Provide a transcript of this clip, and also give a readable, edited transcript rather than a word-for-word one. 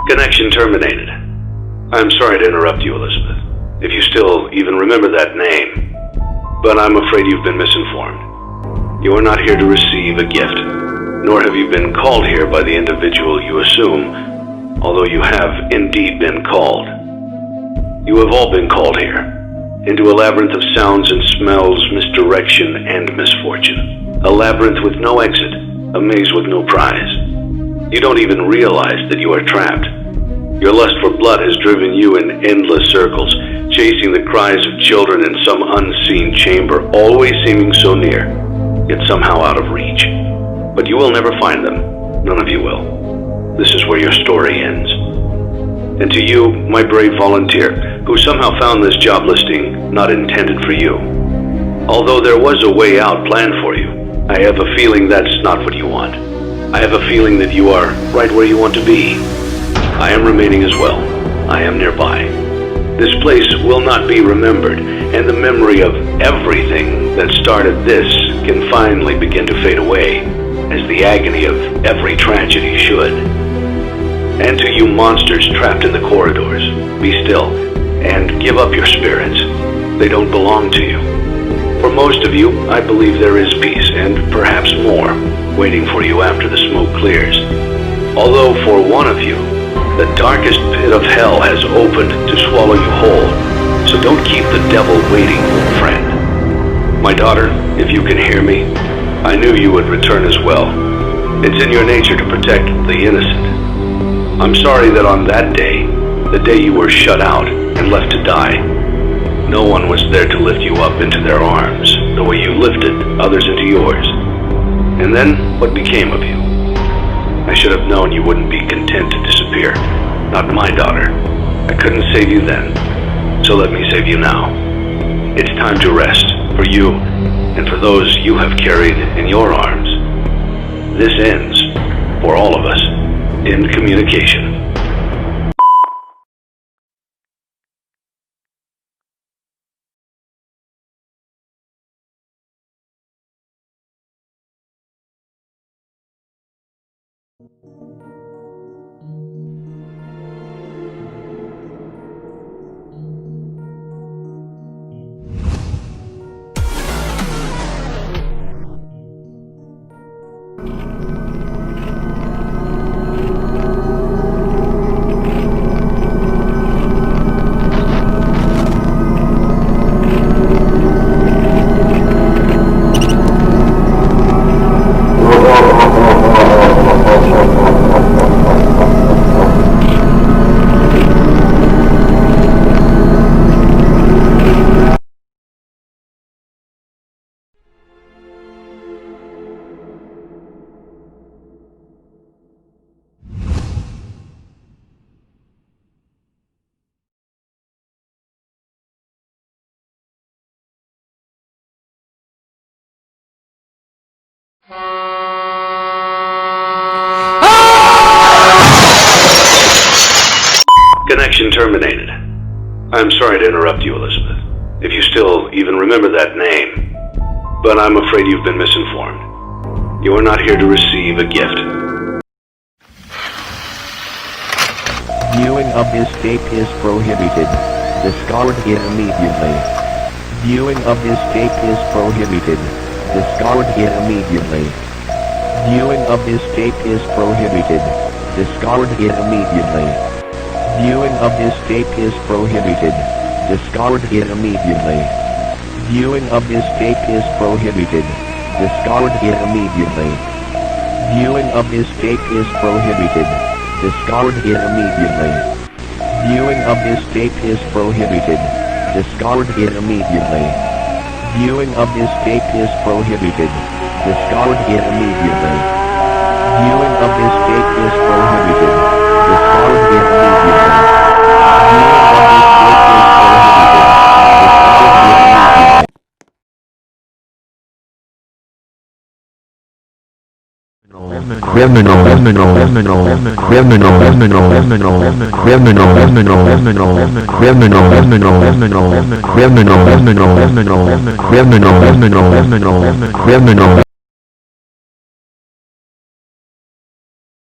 Connection terminated. I'm sorry to interrupt you, Elizabeth, if you still even remember that name, but I'm afraid you've been misinformed. You are not here to receive a gift, nor have you been called here by the individual you assume, although you have indeed been called. You have all been called here, into a labyrinth of sounds and smells, misdirection and misfortune. A labyrinth with no exit, a maze with no prize. You don't even realize that you are trapped. Your lust for blood has driven you in endless circles, chasing the cries of children in some unseen chamber, always seeming so near, yet somehow out of reach. But you will never find them. None of you will. This is where your story ends. And to you, my brave volunteer, who somehow found this job listing not intended for you. Although there was a way out planned for you, I have a feeling that's not what you want. I have a feeling that you are right where you want to be. I am remaining as well. I am nearby. This place will not be remembered, and the memory of everything that started this can finally begin to fade away, as the agony of every tragedy should. And to you monsters trapped in the corridors, be still, and give up your spirits. They don't belong to you. For most of you, I believe there is peace, and perhaps more, waiting for you after the smoke clears. Although for one of you, the darkest pit of hell has opened to swallow you whole, so don't keep the devil waiting, friend. My daughter, if you can hear me, I knew you would return as well. It's in your nature to protect the innocent. I'm sorry that on that day, the day you were shut out and left to die, no one was there to lift you up into their arms, the way you lifted others into yours. And then, what became of you? I should have known you wouldn't be content to disappear. Not my daughter. I couldn't save you then, so let me save you now. It's time to rest, for you, and for those you have carried in your arms. This ends, for all of us, in communication. Connection terminated. I'm sorry to interrupt you, Elizabeth, if you still even remember that name, but I'm afraid you've been misinformed. You are not here to receive a gift. Viewing of this tape is prohibited. Discard it immediately. Viewing of this tape is prohibited. Discard it immediately. Viewing of this tape is prohibited. Discard it immediately. Viewing of this tape is prohibited. Discard it immediately. Viewing of this tape is prohibited. Discard it immediately. Viewing of this tape is prohibited. Discard it immediately. Viewing of this tape is prohibited. Discard it immediately. Viewing of this tape is prohibited. Discard it immediately. Viewing of this tape is prohibited. Discard it immediately. criminal, criminal, criminal, criminal, criminal, criminal, criminal, criminal, criminal, criminal, criminal, criminal, criminal, criminal, criminal, criminal, criminal, criminal, criminal, criminal.